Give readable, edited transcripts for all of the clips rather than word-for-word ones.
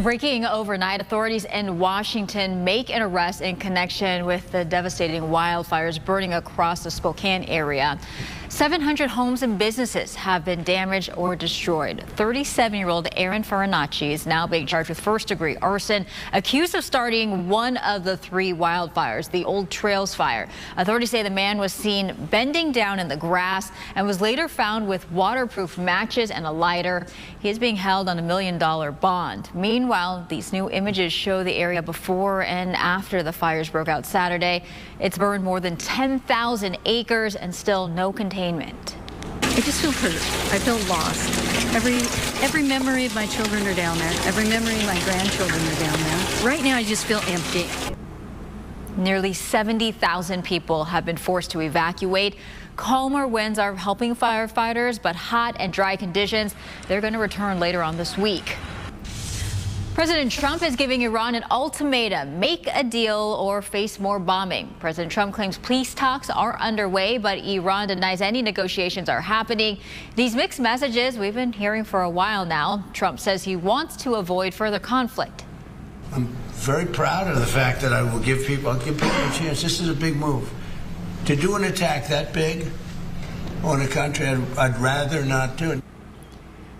Breaking overnight, authorities in Washington make an arrest in connection with the devastating wildfires burning across the Spokane area. 700 homes and businesses have been damaged or destroyed. 37-year-old Aaron Farinacci is now being charged with first-degree arson, accused of starting one of the three wildfires, the Old Trails fire. Authorities say the man was seen bending down in the grass and was later found with waterproof matches and a lighter. He is being held on $1 million bond. Meanwhile, these new images show the area before and after the fires broke out Saturday. It's burned more than 10,000 acres and still no containment. I just feel hurt. I feel lost. Every memory of my children are down there. Every memory of my grandchildren are down there. Right now, I just feel empty. Nearly 70,000 people have been forced to evacuate. Calmer winds are helping firefighters, but hot and dry conditions, they're going to return later on this week. President Trump is giving Iran an ultimatum: make a deal or face more bombing. President Trump claims peace talks are underway, but Iran denies any negotiations are happening. These mixed messages we've been hearing for a while now. Trump says he wants to avoid further conflict. I'm very proud of the fact that I'll give people a chance. This is a big move. To do an attack that big on a country, I'd rather not do it.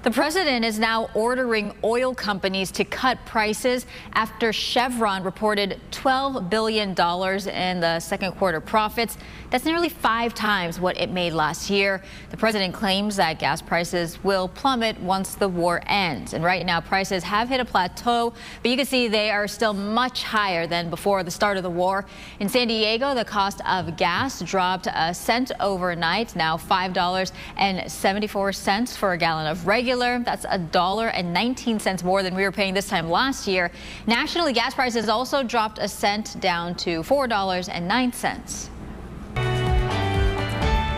The president is now ordering oil companies to cut prices after Chevron reported $12 billion in the second quarter profits. That's nearly 5 times what it made last year. The president claims that gas prices will plummet once the war ends. And right now, prices have hit a plateau, but you can see they are still much higher than before the start of the war. In San Diego, the cost of gas dropped a cent overnight, now $5.74 for a gallon of regular. That's $1.19 more than we were paying this time last year. Nationally, gas prices also dropped a cent, down to $4.09.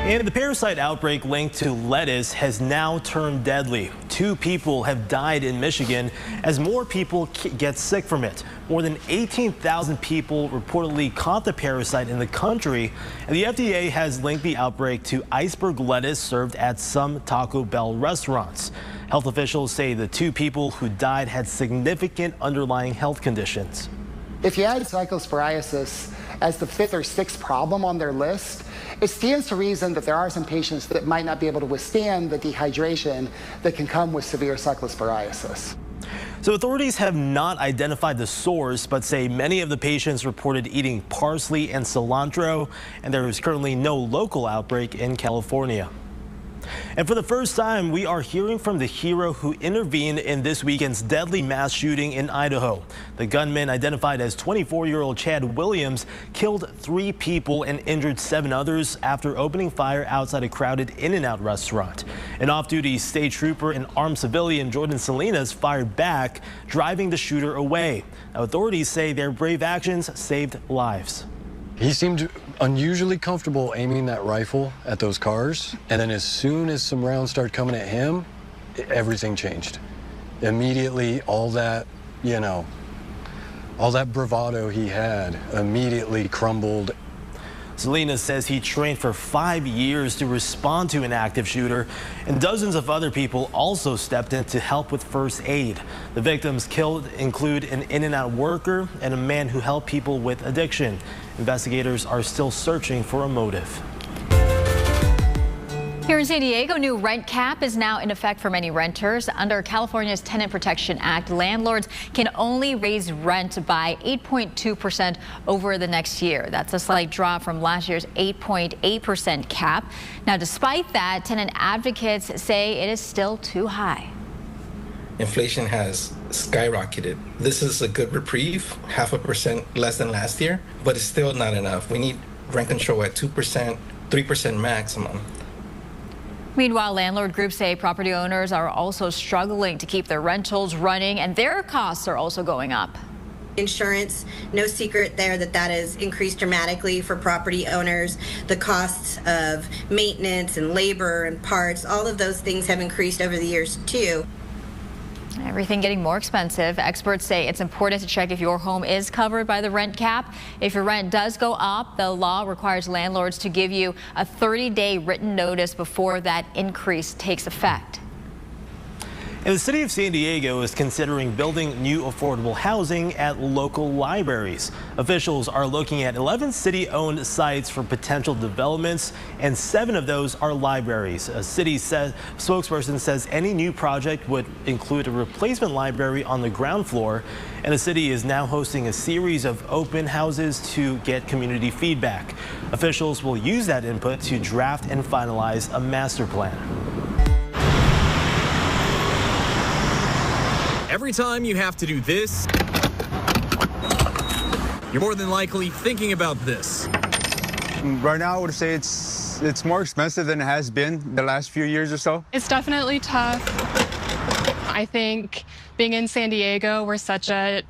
And the parasite outbreak linked to lettuce has now turned deadly. 2 people have died in Michigan as more people get sick from it. More than 18,000 people reportedly caught the parasite in the country, and the FDA has linked the outbreak to iceberg lettuce served at some Taco Bell restaurants. Health officials say the 2 people who died had significant underlying health conditions. If you add cyclosporiasis as the 5th or 6th problem on their list, it stands to reason that there are some patients that might not be able to withstand the dehydration that can come with severe cyclosporiasis. So authorities have not identified the source, but say many of the patients reported eating parsley and cilantro, and there is currently no local outbreak in California. And for the first time, we are hearing from the hero who intervened in this weekend's deadly mass shooting in Idaho. The gunman, identified as 24-year-old Chad Williams, killed 3 people and injured 7 others after opening fire outside a crowded In-N-Out restaurant. An off-duty state trooper and armed civilian, Jordan Salinas, fired back, driving the shooter away. Now, authorities say their brave actions saved lives. He seemed unusually comfortable aiming that rifle at those cars, and then as soon as some rounds started coming at him, everything changed. Immediately, all that bravado he had immediately crumbled. Salinas says he trained for 5 years to respond to an active shooter, and dozens of other people also stepped in to help with first aid. The victims killed include an In-N-Out worker and a man who helped people with addiction. Investigators are still searching for a motive. Here in San Diego, new rent cap is now in effect for many renters. Under California's Tenant Protection Act, landlords can only raise rent by 8.2% over the next year. That's a slight drop from last year's 8.8% cap. Now, despite that, tenant advocates say it is still too high. Inflation has skyrocketed. This is a good reprieve, 0.5% less than last year, but it's still not enough. We need rent control at 2%, 3% maximum. Meanwhile, landlord groups say property owners are also struggling to keep their rentals running, and their costs are also going up. Insurance, no secret there that has increased dramatically for property owners. The costs of maintenance and labor and parts, all of those things have increased over the years too. Everything getting more expensive. Experts say it's important to check if your home is covered by the rent cap. If your rent does go up, the law requires landlords to give you a 30-day written notice before that increase takes effect. And the city of San Diego is considering building new affordable housing at local libraries. Officials are looking at 11 city-owned sites for potential developments, and 7 of those are libraries. A city spokesperson says any new project would include a replacement library on the ground floor, and the city is now hosting a series of open houses to get community feedback. Officials will use that input to draft and finalize a master plan. Every time you have to do this, you're more than likely thinking about this. Right now, I would say it's more expensive than it has been the last few years or so. It's definitely tough. I think being in San Diego, we're such a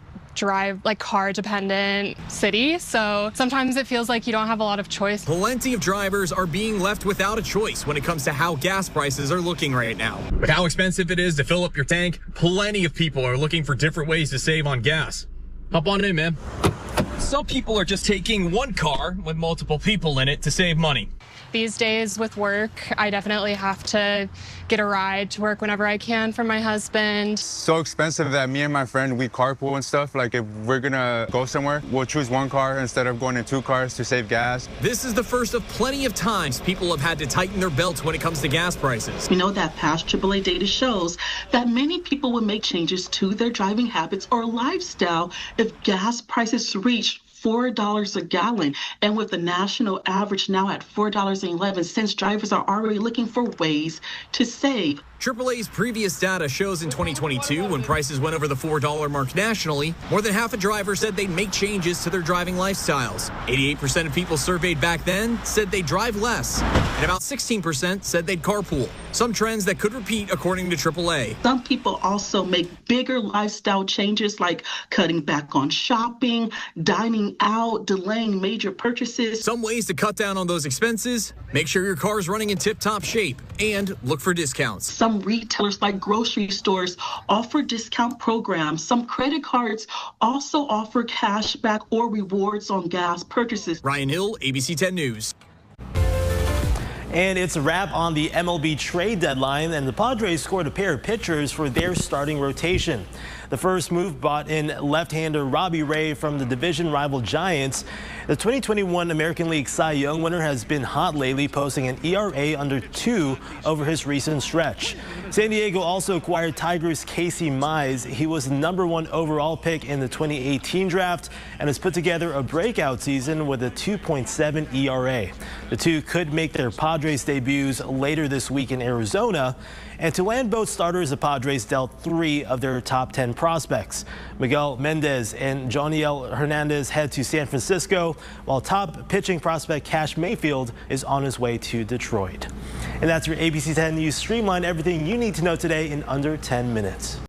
car dependent city, so sometimes it feels like you don't have a lot of choice. Plenty of drivers are being left without a choice when it comes to how gas prices are looking right now. With how expensive it is to fill up your tank, plenty of people are looking for different ways to save on gas. Hop on in, man. Some people are just taking one car with multiple people in it to save money. These days with work, I definitely have to get a ride to work whenever I can from my husband. So expensive that me and my friend, we carpool and stuff. Like if we're gonna go somewhere, we'll choose one car instead of going in 2 cars to save gas. This is the first of plenty of times people have had to tighten their belts when it comes to gas prices. We know that past AAA data shows that many people would make changes to their driving habits or lifestyle if gas prices reach $4 a gallon. And with the national average now at $4.11, drivers are already looking for ways to save. AAA's previous data shows in 2022, when prices went over the $4 mark nationally, more than half of drivers said they'd make changes to their driving lifestyles. 88% of people surveyed back then said they'd drive less, and about 16% said they'd carpool. Some trends that could repeat according to AAA. Some people also make bigger lifestyle changes like cutting back on shopping, dining out, delaying major purchases. Some ways to cut down on those expenses: make sure your car's running in tip-top shape and look for discounts. Some retailers like grocery stores offer discount programs. Some credit cards also offer cash back or rewards on gas purchases. Ryan Hill, ABC 10 News. And it's a wrap on the MLB trade deadline, and the Padres scored a pair of pitchers for their starting rotation. The first move brought in left-hander Robbie Ray from the division rival Giants. The 2021 American League Cy Young winner has been hot lately, posting an ERA under 2 over his recent stretch. San Diego also acquired Tigers' Casey Mize. He was the #1 overall pick in the 2018 draft and has put together a breakout season with a 2.7 ERA. The two could make their Padres debuts later this week in Arizona. And to land both starters, the Padres dealt 3 of their top 10 prospects. Miguel Mendez and Joniel Hernandez head to San Francisco, while top pitching prospect Cash Mayfield is on his way to Detroit. And that's your ABC 10 News Streamline, everything you need to know today in under 10 minutes.